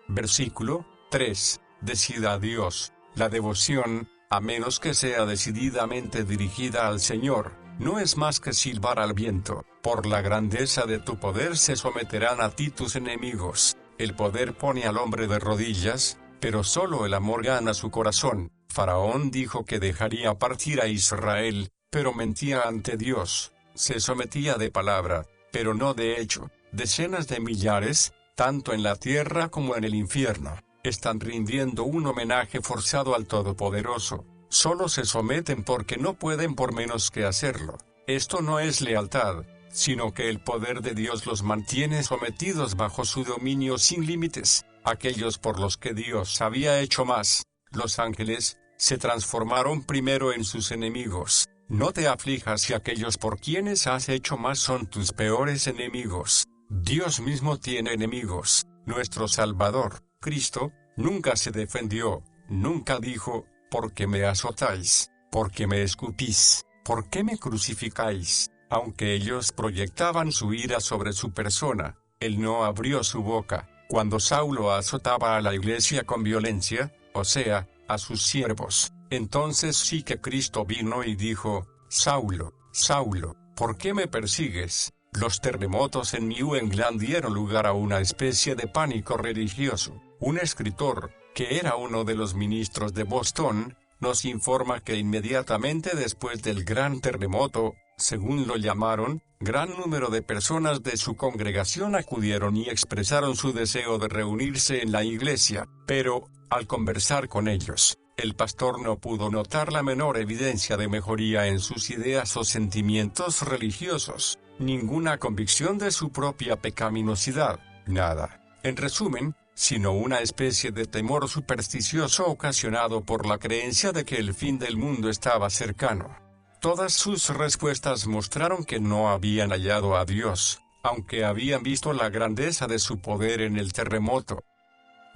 Versículo 3. Decida a Dios. La devoción, a menos que sea decididamente dirigida al Señor, no es más que silbar al viento. Por la grandeza de tu poder se someterán a ti tus enemigos. El poder pone al hombre de rodillas, pero solo el amor gana su corazón. Faraón dijo que dejaría partir a Israel, pero mentía ante Dios. Se sometía de palabra, pero no de hecho. Decenas de millares, tanto en la tierra como en el infierno, están rindiendo un homenaje forzado al Todopoderoso. Solo se someten porque no pueden por menos que hacerlo. Esto no es lealtad, sino que el poder de Dios los mantiene sometidos bajo su dominio sin límites. Aquellos por los que Dios había hecho más, los ángeles, se transformaron primero en sus enemigos. No te aflijas si aquellos por quienes has hecho más son tus peores enemigos. Dios mismo tiene enemigos. Nuestro Salvador, Cristo, nunca se defendió, nunca dijo, ¿por qué me azotáis? ¿Por qué me escupís? ¿Por qué me crucificáis? Aunque ellos proyectaban su ira sobre su persona, él no abrió su boca. Cuando Saulo azotaba a la iglesia con violencia, o sea, a sus siervos, entonces sí que Cristo vino y dijo, Saulo, Saulo, ¿por qué me persigues? Los terremotos en New England dieron lugar a una especie de pánico religioso. Un escritor, que era uno de los ministros de Boston, nos informa que inmediatamente después del gran terremoto, según lo llamaron, gran número de personas de su congregación acudieron y expresaron su deseo de reunirse en la iglesia, pero, al conversar con ellos, el pastor no pudo notar la menor evidencia de mejoría en sus ideas o sentimientos religiosos, ninguna convicción de su propia pecaminosidad, nada. En resumen, sino una especie de temor supersticioso ocasionado por la creencia de que el fin del mundo estaba cercano. Todas sus respuestas mostraron que no habían hallado a Dios, aunque habían visto la grandeza de su poder en el terremoto.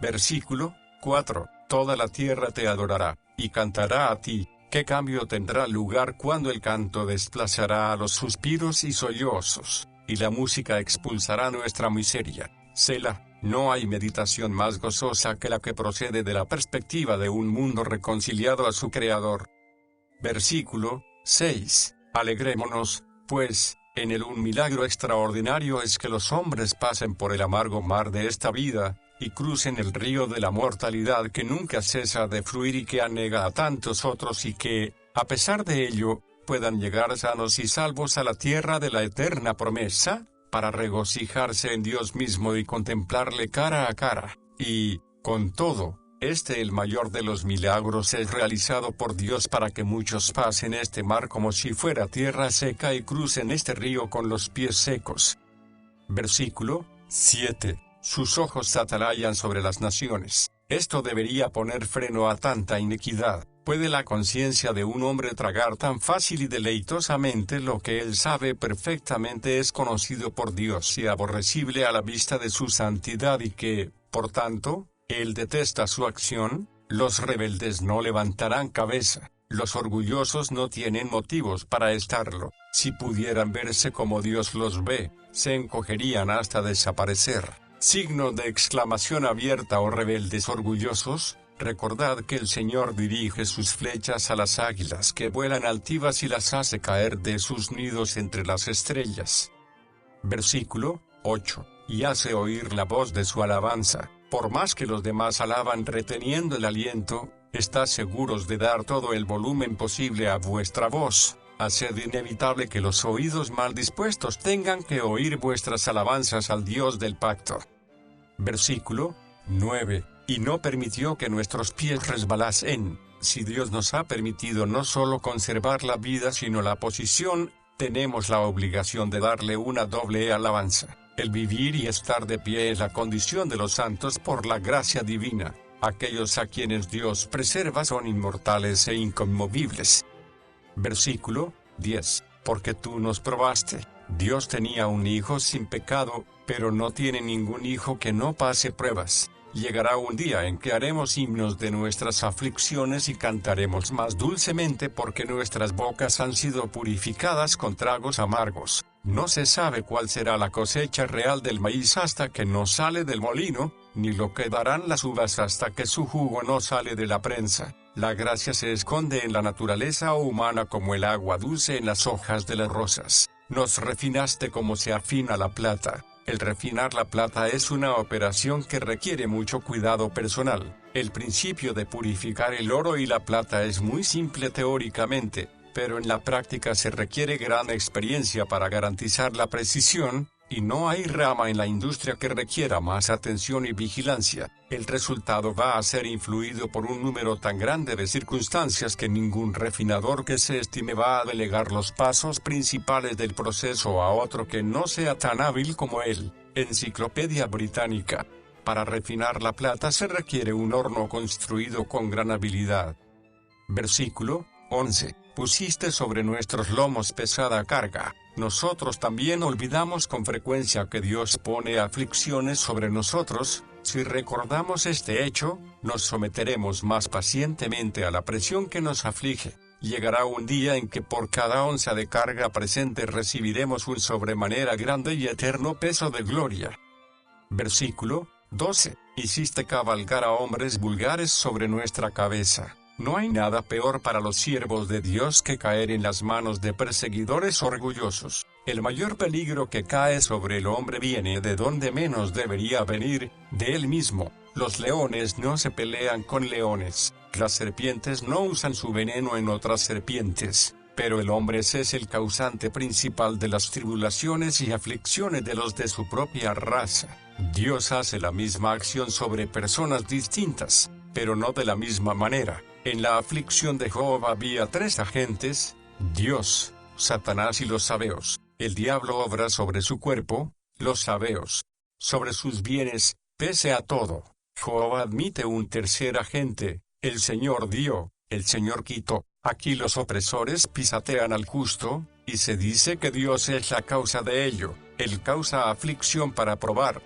Versículo 4. Toda la tierra te adorará, y cantará a ti. ¿Qué cambio tendrá lugar cuando el canto desplazará a los suspiros y sollozos, y la música expulsará nuestra miseria? Selah. No hay meditación más gozosa que la que procede de la perspectiva de un mundo reconciliado a su Creador. Versículo 6. Alegrémonos, pues, en él. Un milagro extraordinario es que los hombres pasen por el amargo mar de esta vida, y crucen el río de la mortalidad que nunca cesa de fluir y que anega a tantos otros y que, a pesar de ello, puedan llegar sanos y salvos a la tierra de la eterna promesa, para regocijarse en Dios mismo y contemplarle cara a cara. Y, con todo, el mayor de los milagros es realizado por Dios para que muchos pasen este mar como si fuera tierra seca y crucen este río con los pies secos. Versículo 7. Sus ojos atalayan sobre las naciones. Esto debería poner freno a tanta iniquidad. ¿Puede la conciencia de un hombre tragar tan fácil y deleitosamente lo que él sabe perfectamente es conocido por Dios y aborrecible a la vista de su santidad y que, por tanto, él detesta su acción? Los rebeldes no levantarán cabeza, los orgullosos no tienen motivos para estarlo. Si pudieran verse como Dios los ve, se encogerían hasta desaparecer. Signo de exclamación abierta: oh rebeldes orgullosos, recordad que el Señor dirige sus flechas a las águilas que vuelan altivas y las hace caer de sus nidos entre las estrellas. Versículo 8. Y hace oír la voz de su alabanza. Por más que los demás alaban reteniendo el aliento, estad seguros de dar todo el volumen posible a vuestra voz. Haced inevitable que los oídos mal dispuestos tengan que oír vuestras alabanzas al Dios del pacto. Versículo 9. Y no permitió que nuestros pies resbalasen. Si Dios nos ha permitido no solo conservar la vida sino la posición, tenemos la obligación de darle una doble alabanza. El vivir y estar de pie es la condición de los santos por la gracia divina. Aquellos a quienes Dios preserva son inmortales e inconmovibles. Versículo 10. Porque tú nos probaste. Dios tenía un hijo sin pecado, pero no tiene ningún hijo que no pase pruebas. Llegará un día en que haremos himnos de nuestras aflicciones y cantaremos más dulcemente porque nuestras bocas han sido purificadas con tragos amargos. No se sabe cuál será la cosecha real del maíz hasta que no sale del molino, ni lo que darán las uvas hasta que su jugo no sale de la prensa. La gracia se esconde en la naturaleza humana como el agua dulce en las hojas de las rosas. Nos refinaste como se afina la plata. El refinar la plata es una operación que requiere mucho cuidado personal. El principio de purificar el oro y la plata es muy simple teóricamente, pero en la práctica se requiere gran experiencia para garantizar la precisión, y no hay rama en la industria que requiera más atención y vigilancia. El resultado va a ser influido por un número tan grande de circunstancias que ningún refinador que se estime va a delegar los pasos principales del proceso a otro que no sea tan hábil como él. Enciclopedia Británica. Para refinar la plata se requiere un horno construido con gran habilidad. Versículo 11. Pusiste sobre nuestros lomos pesada carga. Nosotros también olvidamos con frecuencia que Dios pone aflicciones sobre nosotros. Si recordamos este hecho, nos someteremos más pacientemente a la presión que nos aflige. Llegará un día en que por cada onza de carga presente recibiremos un sobremanera grande y eterno peso de gloria. Versículo 12. Hiciste cabalgar a hombres vulgares sobre nuestra cabeza. No hay nada peor para los siervos de Dios que caer en las manos de perseguidores orgullosos. El mayor peligro que cae sobre el hombre viene de donde menos debería venir, de él mismo. Los leones no se pelean con leones, las serpientes no usan su veneno en otras serpientes, pero el hombre es el causante principal de las tribulaciones y aflicciones de los de su propia raza. Dios hace la misma acción sobre personas distintas, pero no de la misma manera. En la aflicción de Job había tres agentes: Dios, Satanás y los sabeos. El diablo obra sobre su cuerpo, los sabeos sobre sus bienes. Pese a todo, Job admite un tercer agente: el Señor dio, el Señor quitó. Aquí los opresores pisotean al justo, y se dice que Dios es la causa de ello. Él causa aflicción para probar.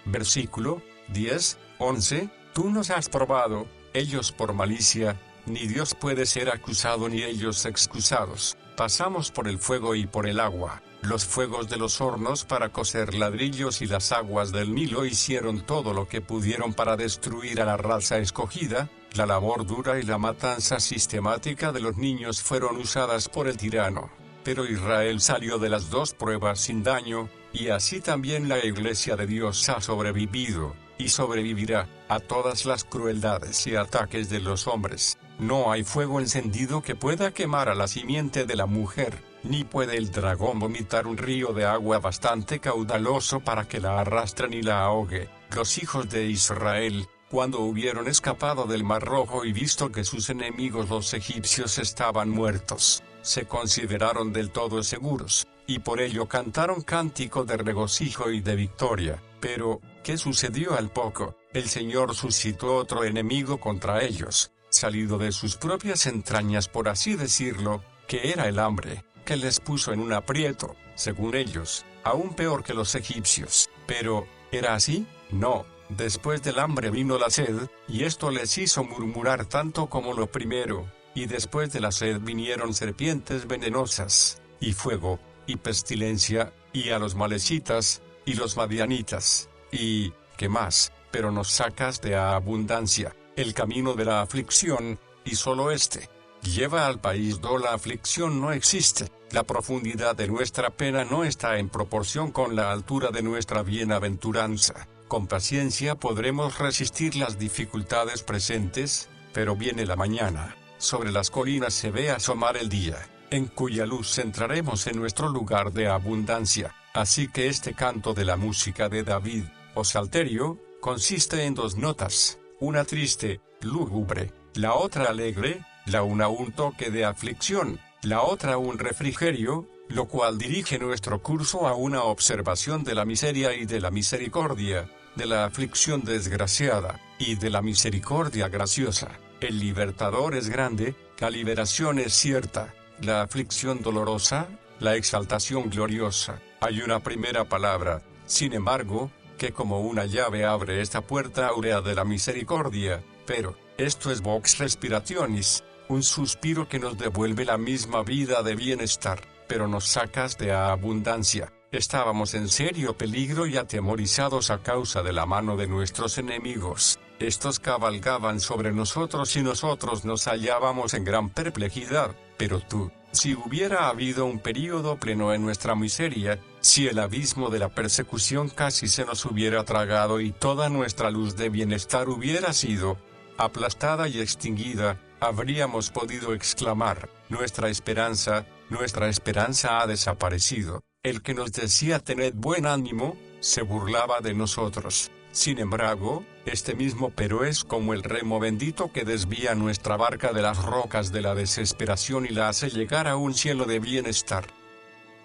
Versículo 10, 11. Tú nos has probado, ellos por malicia, ni Dios puede ser acusado ni ellos excusados. Pasamos por el fuego y por el agua, los fuegos de los hornos para cocer ladrillos y las aguas del Nilo hicieron todo lo que pudieron para destruir a la raza escogida. La labor dura y la matanza sistemática de los niños fueron usadas por el tirano. Pero Israel salió de las dos pruebas sin daño, y así también la Iglesia de Dios ha sobrevivido, y sobrevivirá, a todas las crueldades y ataques de los hombres. No hay fuego encendido que pueda quemar a la simiente de la mujer, ni puede el dragón vomitar un río de agua bastante caudaloso para que la arrastre ni la ahogue. Los hijos de Israel, cuando hubieron escapado del Mar Rojo y visto que sus enemigos los egipcios estaban muertos, se consideraron del todo seguros, y por ello cantaron cántico de regocijo y de victoria. Pero, ¿qué sucedió al poco? El Señor suscitó otro enemigo contra ellos, salido de sus propias entrañas por así decirlo, que era el hambre, que les puso en un aprieto, según ellos, aún peor que los egipcios. Pero, ¿era así? No. Después del hambre vino la sed, y esto les hizo murmurar tanto como lo primero, y después de la sed vinieron serpientes venenosas, y fuego, y pestilencia, y a los malecitas, y los madianitas, y, ¿qué más? Pero nos sacaste a abundancia, el camino de la aflicción, y solo este lleva al país do la aflicción no existe. La profundidad de nuestra pena no está en proporción con la altura de nuestra bienaventuranza. Con paciencia podremos resistir las dificultades presentes, pero viene la mañana, sobre las colinas se ve asomar el día, en cuya luz entraremos en nuestro lugar de abundancia. Así que este canto de la música de David, o salterio, consiste en dos notas, una triste, lúgubre, la otra alegre, la una un toque de aflicción, la otra un refrigerio, lo cual dirige nuestro curso a una observación de la miseria y de la misericordia, de la aflicción desgraciada, y de la misericordia graciosa. El libertador es grande, la liberación es cierta, la aflicción dolorosa, la exaltación gloriosa. Hay una primera palabra, sin embargo, que como una llave abre esta puerta áurea de la misericordia, pero, esto es vox respirationis, un suspiro que nos devuelve la misma vida de bienestar, pero nos sacas de abundancia. Estábamos en serio peligro y atemorizados a causa de la mano de nuestros enemigos. Estos cabalgaban sobre nosotros y nosotros nos hallábamos en gran perplejidad. Pero tú, si hubiera habido un período pleno en nuestra miseria, si el abismo de la persecución casi se nos hubiera tragado y toda nuestra luz de bienestar hubiera sido aplastada y extinguida, habríamos podido exclamar: nuestra esperanza ha desaparecido. El que nos decía tened buen ánimo, se burlaba de nosotros. Sin embargo, este mismo pero es como el remo bendito que desvía nuestra barca de las rocas de la desesperación y la hace llegar a un cielo de bienestar.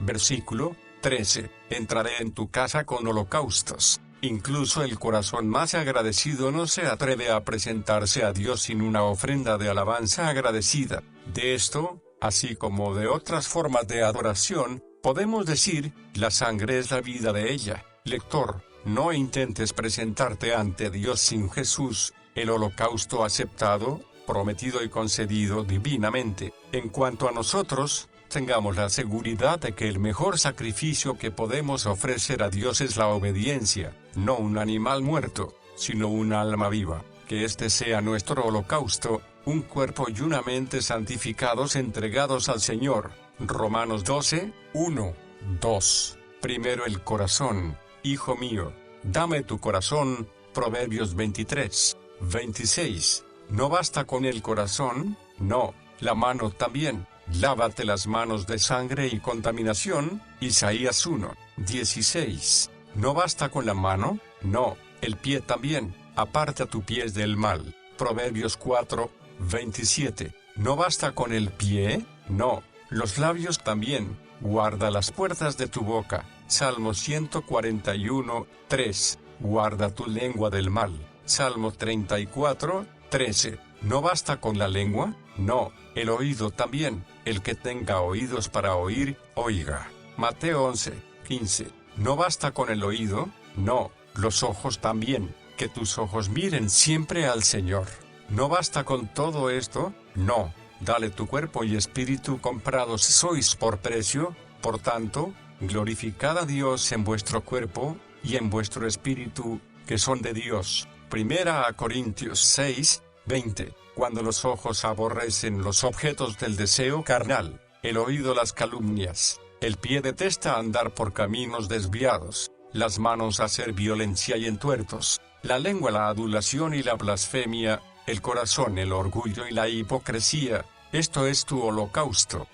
Versículo 13. Entraré en tu casa con holocaustos. Incluso el corazón más agradecido no se atreve a presentarse a Dios sin una ofrenda de alabanza agradecida. De esto, así como de otras formas de adoración, podemos decir, la sangre es la vida de ella. Lector, no intentes presentarte ante Dios sin Jesús, el holocausto aceptado, prometido y concedido divinamente. En cuanto a nosotros, tengamos la seguridad de que el mejor sacrificio que podemos ofrecer a Dios es la obediencia, no un animal muerto, sino un alma viva, que este sea nuestro holocausto, un cuerpo y una mente santificados entregados al Señor. Romanos 12, 1, 2. Primero el corazón, hijo mío, dame tu corazón. Proverbios 23, 26. ¿No basta con el corazón? No, la mano también. Lávate las manos de sangre y contaminación. Isaías 1, 16. ¿No basta con la mano? No, el pie también. Aparta tu pies del mal. Proverbios 4, 27. ¿No basta con el pie? No, los labios también. Guarda las puertas de tu boca. Salmo 141, 3. Guarda tu lengua del mal. Salmo 34, 13. ¿No basta con la lengua? No, el oído también. El que tenga oídos para oír, oiga. Mateo 11, 15. ¿No basta con el oído? No, los ojos también. Que tus ojos miren siempre al Señor. ¿No basta con todo esto? No, dale tu cuerpo y espíritu comprados sois por precio, por tanto, glorificad a Dios en vuestro cuerpo, y en vuestro espíritu, que son de Dios. Primera a Corintios 6, 20. Cuando los ojos aborrecen los objetos del deseo carnal, el oído las calumnias, el pie detesta andar por caminos desviados, las manos hacer violencia y entuertos, la lengua la adulación y la blasfemia, el corazón el orgullo y la hipocresía, esto es tu holocausto.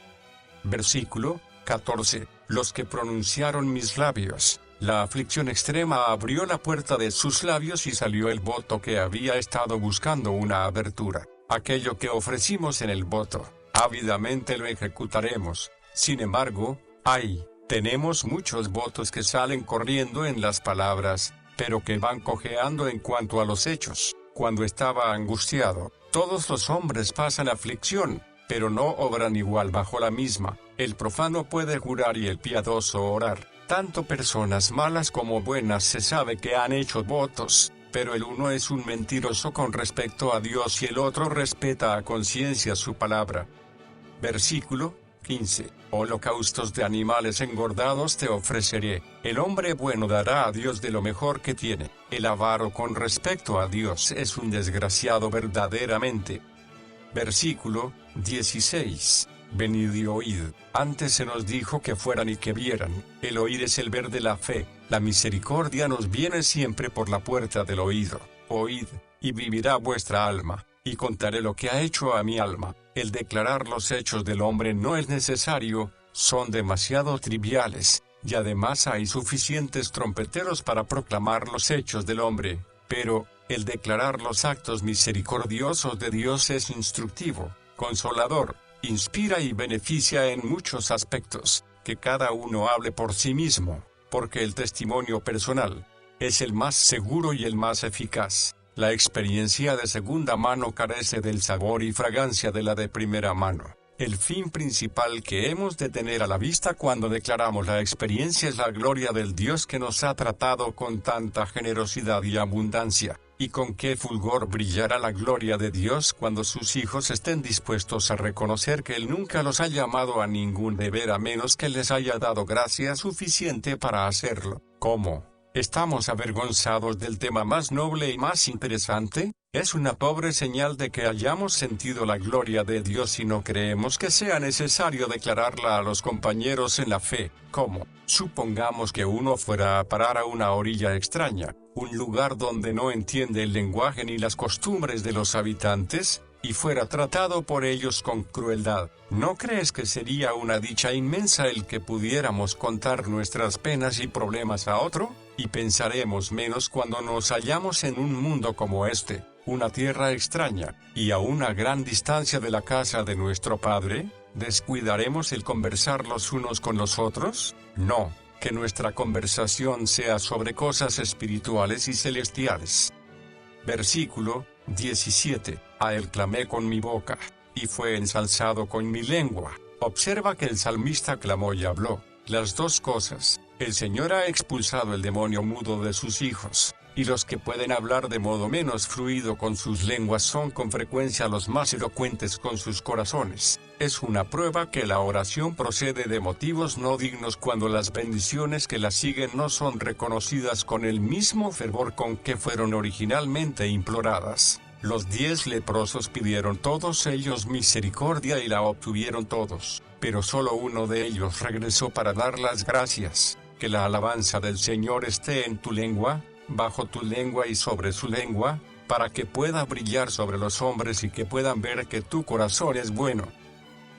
Versículo 14. Los que pronunciaron mis labios. La aflicción extrema abrió la puerta de sus labios y salió el voto que había estado buscando una abertura. Aquello que ofrecimos en el voto, ávidamente lo ejecutaremos. Sin embargo, tenemos muchos votos que salen corriendo en las palabras, pero que van cojeando en cuanto a los hechos. Cuando estaba angustiado, todos los hombres pasan aflicción, pero no obran igual bajo la misma. El profano puede jurar y el piadoso orar. Tanto personas malas como buenas se sabe que han hecho votos, pero el uno es un mentiroso con respecto a Dios y el otro respeta a conciencia su palabra. Versículo 15. Holocaustos de animales engordados te ofreceré. El hombre bueno dará a Dios de lo mejor que tiene. El avaro con respecto a Dios es un desgraciado verdaderamente. Versículo 16. Venid y oíd. Antes se nos dijo que fueran y que vieran. El oír es el ver de la fe. La misericordia nos viene siempre por la puerta del oído. Oíd, y vivirá vuestra alma. Y contaré lo que ha hecho a mi alma. El declarar los hechos del hombre no es necesario, son demasiado triviales, y además hay suficientes trompeteros para proclamar los hechos del hombre. Pero, el declarar los actos misericordiosos de Dios es instructivo, consolador, inspira y beneficia en muchos aspectos. Que cada uno hable por sí mismo, porque el testimonio personal es el más seguro y el más eficaz. La experiencia de segunda mano carece del sabor y fragancia de la de primera mano. El fin principal que hemos de tener a la vista cuando declaramos la experiencia es la gloria del Dios que nos ha tratado con tanta generosidad y abundancia. Y con qué fulgor brillará la gloria de Dios cuando sus hijos estén dispuestos a reconocer que Él nunca los ha llamado a ningún deber a menos que les haya dado gracia suficiente para hacerlo. ¿Cómo? ¿Estamos avergonzados del tema más noble y más interesante? Es una pobre señal de que hayamos sentido la gloria de Dios y no creemos que sea necesario declararla a los compañeros en la fe. ¿Cómo? Supongamos que uno fuera a parar a una orilla extraña, un lugar donde no entiende el lenguaje ni las costumbres de los habitantes, y fuera tratado por ellos con crueldad, ¿no crees que sería una dicha inmensa el que pudiéramos contar nuestras penas y problemas a otro? Y pensaremos menos cuando nos hallamos en un mundo como este, una tierra extraña, y a una gran distancia de la casa de nuestro Padre. ¿Descuidaremos el conversar los unos con los otros? No, que nuestra conversación sea sobre cosas espirituales y celestiales. Versículo 17. A él clamé con mi boca, y fue ensalzado con mi lengua. Observa que el salmista clamó y habló, las dos cosas. El Señor ha expulsado el demonio mudo de sus hijos, y los que pueden hablar de modo menos fluido con sus lenguas son con frecuencia los más elocuentes con sus corazones. Es una prueba que la oración procede de motivos no dignos cuando las bendiciones que la siguen no son reconocidas con el mismo fervor con que fueron originalmente imploradas. Los 10 leprosos pidieron todos ellos misericordia y la obtuvieron todos, pero solo uno de ellos regresó para dar las gracias. Que la alabanza del Señor esté en tu lengua, bajo tu lengua y sobre su lengua, para que pueda brillar sobre los hombres y que puedan ver que tu corazón es bueno.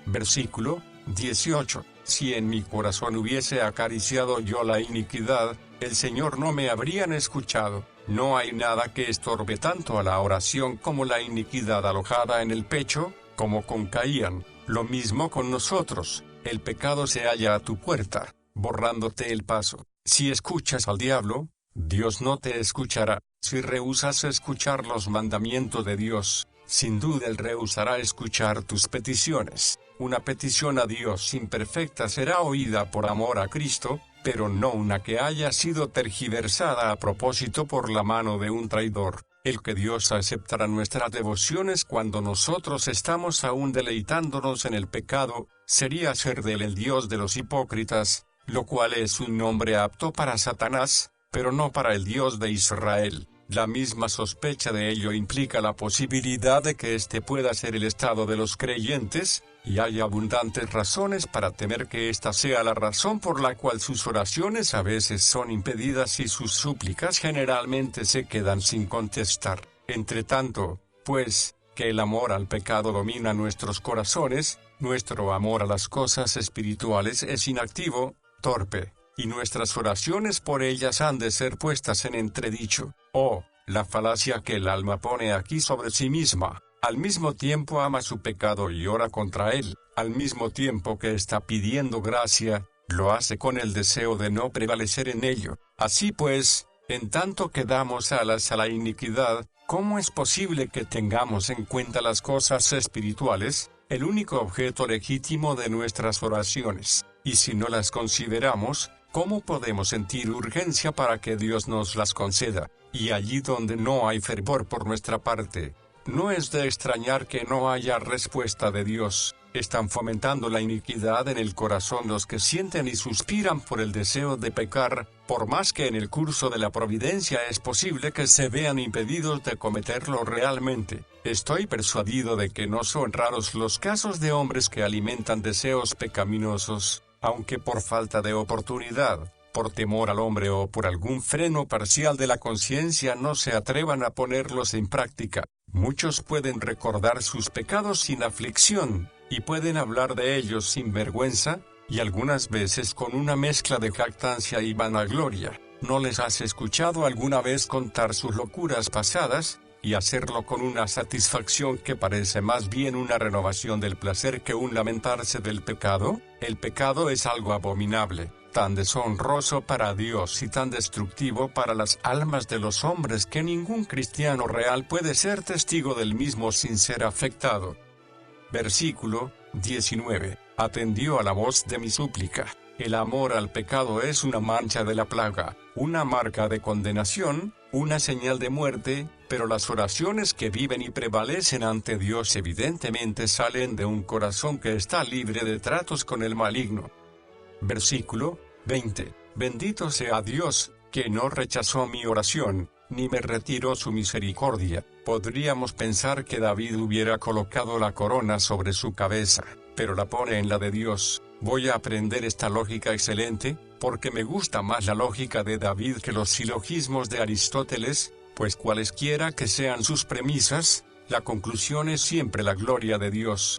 Versículo 18. Si en mi corazón hubiese acariciado yo la iniquidad, el Señor no me habrían escuchado. No hay nada que estorbe tanto a la oración como la iniquidad alojada en el pecho, como con Caín. Lo mismo con nosotros, el pecado se halla a tu puerta, borrándote el paso. Si escuchas al diablo, Dios no te escuchará. Si rehusas escuchar los mandamientos de Dios, sin duda Él rehusará escuchar tus peticiones. Una petición a Dios imperfecta será oída por amor a Cristo, pero no una que haya sido tergiversada a propósito por la mano de un traidor. El que Dios aceptará nuestras devociones cuando nosotros estamos aún deleitándonos en el pecado, sería ser de Él el Dios de los hipócritas, lo cual es un nombre apto para Satanás, pero no para el Dios de Israel. La misma sospecha de ello implica la posibilidad de que este pueda ser el estado de los creyentes, y hay abundantes razones para temer que esta sea la razón por la cual sus oraciones a veces son impedidas y sus súplicas generalmente se quedan sin contestar. Entre tanto, pues, que el amor al pecado domina nuestros corazones, nuestro amor a las cosas espirituales es inactivo, torpe, y nuestras oraciones por ellas han de ser puestas en entredicho. Oh, la falacia que el alma pone aquí sobre sí misma. Al mismo tiempo ama su pecado y ora contra él, al mismo tiempo que está pidiendo gracia, lo hace con el deseo de no prevalecer en ello. Así pues, en tanto que damos alas a la iniquidad, ¿cómo es posible que tengamos en cuenta las cosas espirituales, el único objeto legítimo de nuestras oraciones? Y si no las consideramos, ¿cómo podemos sentir urgencia para que Dios nos las conceda? Y allí donde no hay fervor por nuestra parte, no es de extrañar que no haya respuesta de Dios. Están fomentando la iniquidad en el corazón los que sienten y suspiran por el deseo de pecar, por más que en el curso de la providencia es posible que se vean impedidos de cometerlo realmente. Estoy persuadido de que no son raros los casos de hombres que alimentan deseos pecaminosos, aunque por falta de oportunidad, por temor al hombre o por algún freno parcial de la conciencia no se atrevan a ponerlos en práctica. Muchos pueden recordar sus pecados sin aflicción, y pueden hablar de ellos sin vergüenza, y algunas veces con una mezcla de jactancia y vanagloria. ¿No les has escuchado alguna vez contar sus locuras pasadas, y hacerlo con una satisfacción que parece más bien una renovación del placer que un lamentarse del pecado? El pecado es algo abominable, tan deshonroso para Dios y tan destructivo para las almas de los hombres que ningún cristiano real puede ser testigo del mismo sin ser afectado. Versículo 19. Atendió a la voz de mi súplica. El amor al pecado es una mancha de la plaga, una marca de condenación, una señal de muerte, pero las oraciones que viven y prevalecen ante Dios evidentemente salen de un corazón que está libre de tratos con el maligno. Versículo 20. Bendito sea Dios, que no rechazó mi oración, ni me retiró su misericordia. Podríamos pensar que David hubiera colocado la corona sobre su cabeza, pero la pone en la de Dios. Voy a aprender esta lógica excelente, porque me gusta más la lógica de David que los silogismos de Aristóteles, pues cualesquiera que sean sus premisas, La conclusión es siempre la gloria de Dios.